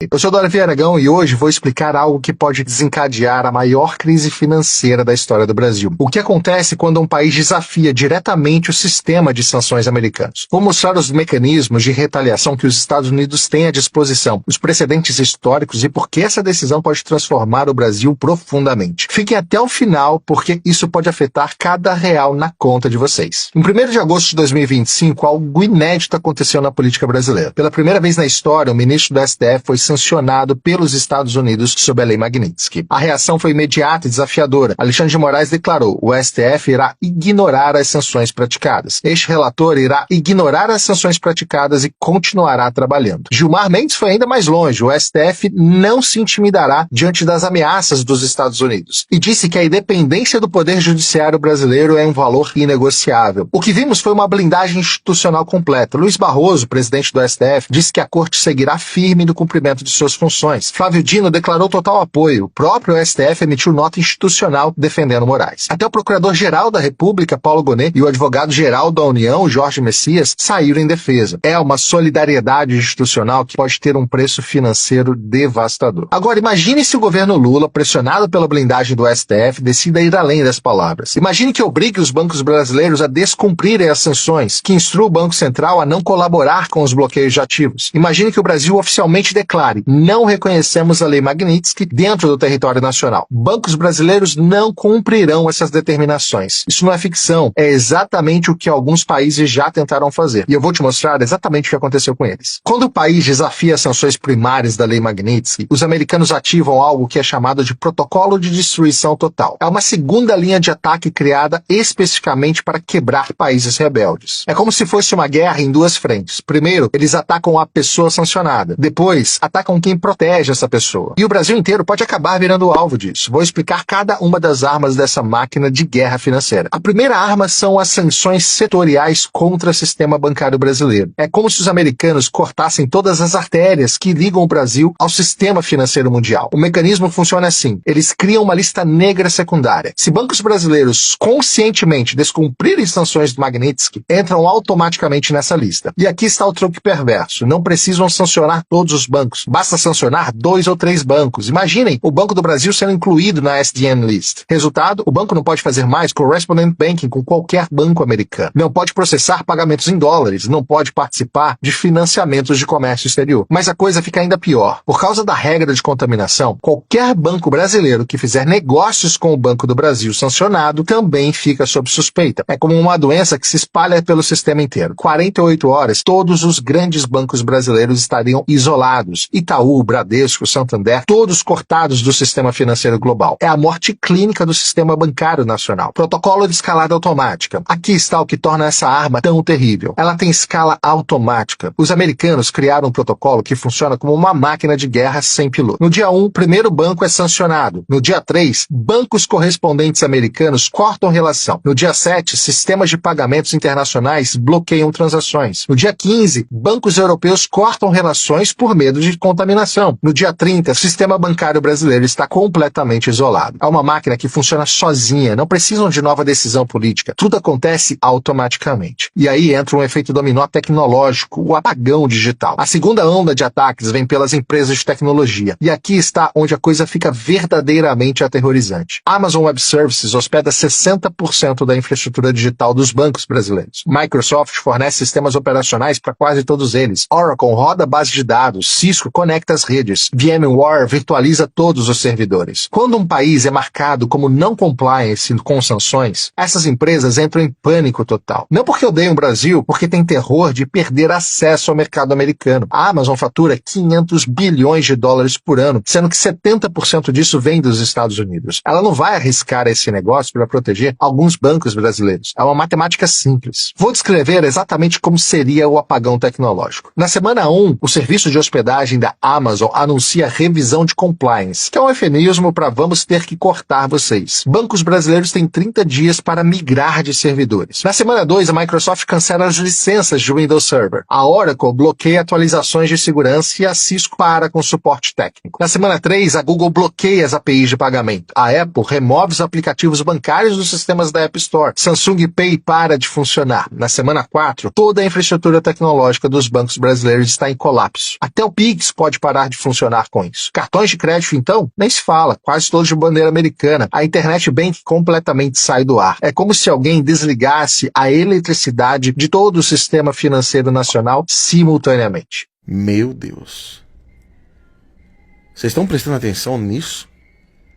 Eu sou Dória Aragão e hoje vou explicar algo que pode desencadear a maior crise financeira da história do Brasil. O que acontece quando um país desafia diretamente o sistema de sanções americanos. Vou mostrar os mecanismos de retaliação que os Estados Unidos têm à disposição, os precedentes históricos e por que essa decisão pode transformar o Brasil profundamente. Fiquem até o final porque isso pode afetar cada real na conta de vocês. Em 1º de agosto de 2025, algo inédito aconteceu na política brasileira. Pela primeira vez na história, o ministro do STF foi sancionado pelos Estados Unidos sob a Lei Magnitsky. A reação foi imediata e desafiadora. Alexandre de Moraes declarou: o STF irá ignorar as sanções praticadas. Este relator irá ignorar as sanções praticadas e continuará trabalhando. Gilmar Mendes foi ainda mais longe. O STF não se intimidará diante das ameaças dos Estados Unidos e disse que a independência do Poder Judiciário brasileiro é um valor inegociável. O que vimos foi uma blindagem institucional completa. Luiz Barroso, presidente do STF, disse que a Corte seguirá firme no cumprimento de suas funções. Flávio Dino declarou total apoio. O próprio STF emitiu nota institucional defendendo Moraes. Até o Procurador-Geral da República, Paulo Gonet, e o Advogado-Geral da União, Jorge Messias, saíram em defesa. É uma solidariedade institucional que pode ter um preço financeiro devastador. Agora, imagine se o governo Lula, pressionado pela blindagem do STF, decida ir além das palavras. Imagine que obrigue os bancos brasileiros a descumprirem as sanções, que instrua o Banco Central a não colaborar com os bloqueios de ativos. Imagine que o Brasil oficialmente declare: não reconhecemos a Lei Magnitsky dentro do território nacional. Bancos brasileiros não cumprirão essas determinações. Isso não é ficção, é exatamente o que alguns países já tentaram fazer. E eu vou te mostrar exatamente o que aconteceu com eles. Quando o país desafia as sanções primárias da Lei Magnitsky, os americanos ativam algo que é chamado de Protocolo de Destruição Total. É uma segunda linha de ataque criada especificamente para quebrar países rebeldes. É como se fosse uma guerra em duas frentes. Primeiro, eles atacam a pessoa sancionada. Depois, atacam quem protege essa pessoa. E o Brasil inteiro pode acabar virando alvo disso. Vou explicar cada uma das armas dessa máquina de guerra financeira. A primeira arma são as sanções setoriais contra o sistema bancário brasileiro. É como se os americanos cortassem todas as artérias que ligam o Brasil ao sistema financeiro mundial. O mecanismo funciona assim: eles criam uma lista negra secundária. Se bancos brasileiros conscientemente descumprirem sanções do Magnitsky, entram automaticamente nessa lista. E aqui está o truque perverso: não precisam sancionar todos os bancos, basta sancionar 2 ou 3 bancos. Imaginem o Banco do Brasil sendo incluído na SDN List. Resultado, o banco não pode fazer mais correspondent banking com qualquer banco americano. Não pode processar pagamentos em dólares, não pode participar de financiamentos de comércio exterior. Mas a coisa fica ainda pior. Por causa da regra de contaminação, qualquer banco brasileiro que fizer negócios com o Banco do Brasil sancionado também fica sob suspeita. É como uma doença que se espalha pelo sistema inteiro. 48 horas, todos os grandes bancos brasileiros estariam isolados. Itaú, Bradesco, Santander, todos cortados do sistema financeiro global. É a morte clínica do sistema bancário nacional. Protocolo de escalada automática. Aqui está o que torna essa arma tão terrível. Ela tem escala automática. Os americanos criaram um protocolo que funciona como uma máquina de guerra sem piloto. No dia 1, o primeiro banco é sancionado. No dia 3, bancos correspondentes americanos cortam relação. No dia 7, sistemas de pagamentos internacionais bloqueiam transações. No dia 15, bancos europeus cortam relações por medo de contaminação. No dia 30, o sistema bancário brasileiro está completamente isolado. É uma máquina que funciona sozinha, não precisam de nova decisão política. Tudo acontece automaticamente. E aí entra um efeito dominó tecnológico, o apagão digital. A segunda onda de ataques vem pelas empresas de tecnologia. E aqui está onde a coisa fica verdadeiramente aterrorizante. Amazon Web Services hospeda 60% da infraestrutura digital dos bancos brasileiros. Microsoft fornece sistemas operacionais para quase todos eles. Oracle roda base de dados. Cisco conecta as redes. VMware virtualiza todos os servidores. Quando um país é marcado como não compliance com sanções, essas empresas entram em pânico total. Não porque odeiam o Brasil, porque tem terror de perder acesso ao mercado americano. A Amazon fatura 500 bilhões de dólares por ano, sendo que 70% disso vem dos Estados Unidos. Ela não vai arriscar esse negócio para proteger alguns bancos brasileiros. É uma matemática simples. Vou descrever exatamente como seria o apagão tecnológico. Na semana 1, o serviço de hospedagem da Amazon anuncia revisão de compliance, que é um eufemismo para vamos ter que cortar vocês. Bancos brasileiros têm 30 dias para migrar de servidores. Na semana 2, a Microsoft cancela as licenças de Windows Server. A Oracle bloqueia atualizações de segurança e a Cisco para com suporte técnico. Na semana 3, a Google bloqueia as APIs de pagamento. A Apple remove os aplicativos bancários dos sistemas da App Store. Samsung Pay para de funcionar. Na semana 4, toda a infraestrutura tecnológica dos bancos brasileiros está em colapso. Até o Pix, país pode parar de funcionar com isso? Cartões de crédito, então, nem se fala, quase todos de bandeira americana. A internet bank completamente sai do ar. É como se alguém desligasse a eletricidade de todo o sistema financeiro nacional simultaneamente. Meu Deus. Vocês estão prestando atenção nisso?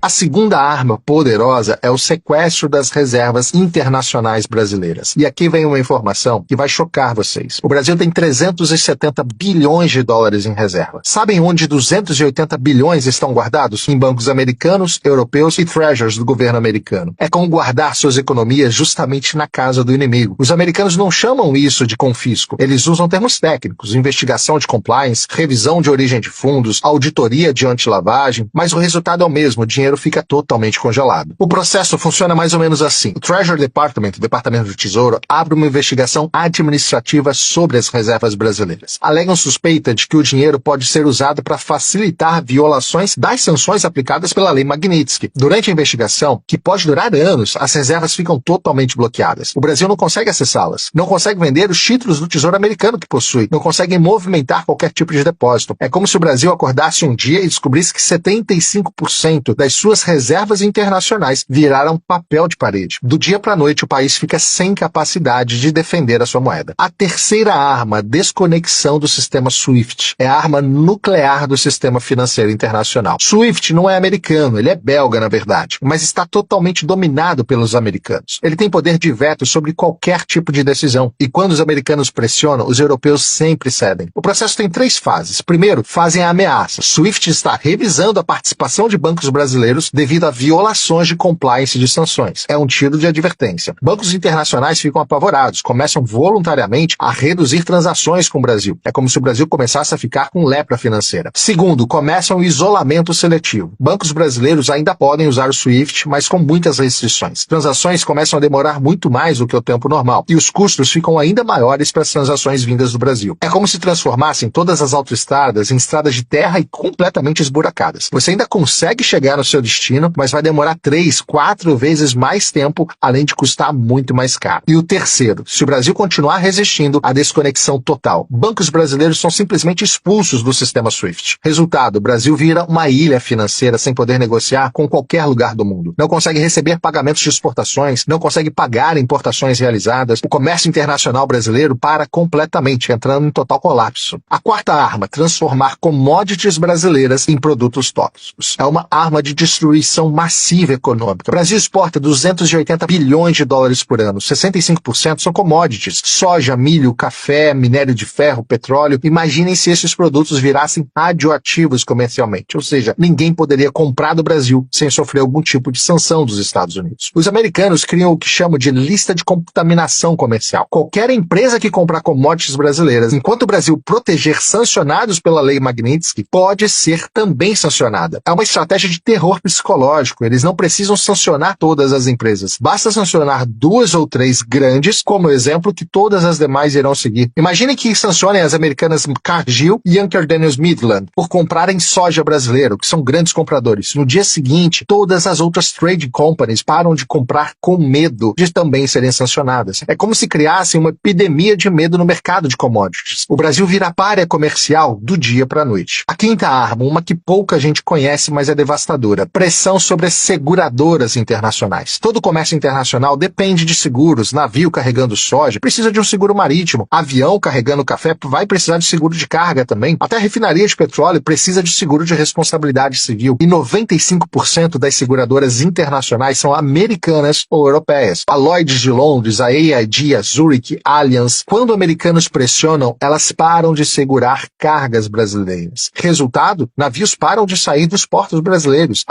A segunda arma poderosa é o sequestro das reservas internacionais brasileiras. E aqui vem uma informação que vai chocar vocês. O Brasil tem 370 bilhões de dólares em reserva. Sabem onde 280 bilhões estão guardados? Em bancos americanos, europeus e treasuries do governo americano. É como guardar suas economias justamente na casa do inimigo. Os americanos não chamam isso de confisco. Eles usam termos técnicos, investigação de compliance, revisão de origem de fundos, auditoria de antilavagem, mas o resultado é o mesmo, o dinheiro fica totalmente congelado. O processo funciona mais ou menos assim. O Treasury Department, o Departamento do Tesouro, abre uma investigação administrativa sobre as reservas brasileiras. Alegam suspeita de que o dinheiro pode ser usado para facilitar violações das sanções aplicadas pela Lei Magnitsky. Durante a investigação, que pode durar anos, as reservas ficam totalmente bloqueadas. O Brasil não consegue acessá-las. Não consegue vender os títulos do Tesouro Americano que possui. Não consegue movimentar qualquer tipo de depósito. É como se o Brasil acordasse um dia e descobrisse que 75% das suas reservas internacionais viraram papel de parede. Do dia para a noite, o país fica sem capacidade de defender a sua moeda. A terceira arma, a desconexão do sistema SWIFT, é a arma nuclear do sistema financeiro internacional. SWIFT não é americano, ele é belga, na verdade, mas está totalmente dominado pelos americanos. Ele tem poder de veto sobre qualquer tipo de decisão, e quando os americanos pressionam, os europeus sempre cedem. O processo tem 3 fases. Primeiro, fazem a ameaça. SWIFT está revisando a participação de bancos brasileiros devido a violações de compliance de sanções. É um tiro de advertência. Bancos internacionais ficam apavorados, começam voluntariamente a reduzir transações com o Brasil. É como se o Brasil começasse a ficar com lepra financeira. Segundo, começam o isolamento seletivo. Bancos brasileiros ainda podem usar o SWIFT, mas com muitas restrições. Transações começam a demorar muito mais do que o tempo normal, e os custos ficam ainda maiores para as transações vindas do Brasil. É como se transformassem todas as autoestradas em estradas de terra e completamente esburacadas. Você ainda consegue chegar no seu destino, mas vai demorar 3, 4 vezes mais tempo, além de custar muito mais caro. E o terceiro, se o Brasil continuar resistindo à desconexão total, bancos brasileiros são simplesmente expulsos do sistema SWIFT. Resultado, o Brasil vira uma ilha financeira sem poder negociar com qualquer lugar do mundo. Não consegue receber pagamentos de exportações, não consegue pagar importações realizadas, o comércio internacional brasileiro para completamente, entrando em total colapso. A quarta arma, transformar commodities brasileiras em produtos tóxicos. É uma arma de destruição massiva econômica. O Brasil exporta 280 bilhões de dólares por ano. 65% são commodities. Soja, milho, café, minério de ferro, petróleo. Imaginem se esses produtos virassem radioativos comercialmente. Ou seja, ninguém poderia comprar do Brasil sem sofrer algum tipo de sanção dos Estados Unidos. Os americanos criam o que chamam de lista de contaminação comercial. Qualquer empresa que comprar commodities brasileiras, enquanto o Brasil proteger sancionados pela Lei Magnitsky, pode ser também sancionada. É uma estratégia de terror psicológico. Eles não precisam sancionar todas as empresas. Basta sancionar 2 ou 3 grandes, como exemplo, que todas as demais irão seguir. Imagine que sancionem as americanas Cargill e Youngster Daniels Midland por comprarem soja brasileiro, que são grandes compradores. No dia seguinte, todas as outras trade companies param de comprar com medo de também serem sancionadas. É como se criassem uma epidemia de medo no mercado de commodities. O Brasil vira párea comercial do dia para a noite. A quinta arma, uma que pouca gente conhece, mas é devastadora. Pressão sobre as seguradoras internacionais. Todo comércio internacional depende de seguros. Navio carregando soja precisa de um seguro marítimo. Avião carregando café vai precisar de seguro de carga também. Até a refinaria de petróleo precisa de seguro de responsabilidade civil. E 95% das seguradoras internacionais são americanas ou europeias. A Lloyd's de Londres, a AIG, a Zurich, Allianz. Quando americanos pressionam, elas param de segurar cargas brasileiras. Resultado, navios param de sair dos portos brasileiros.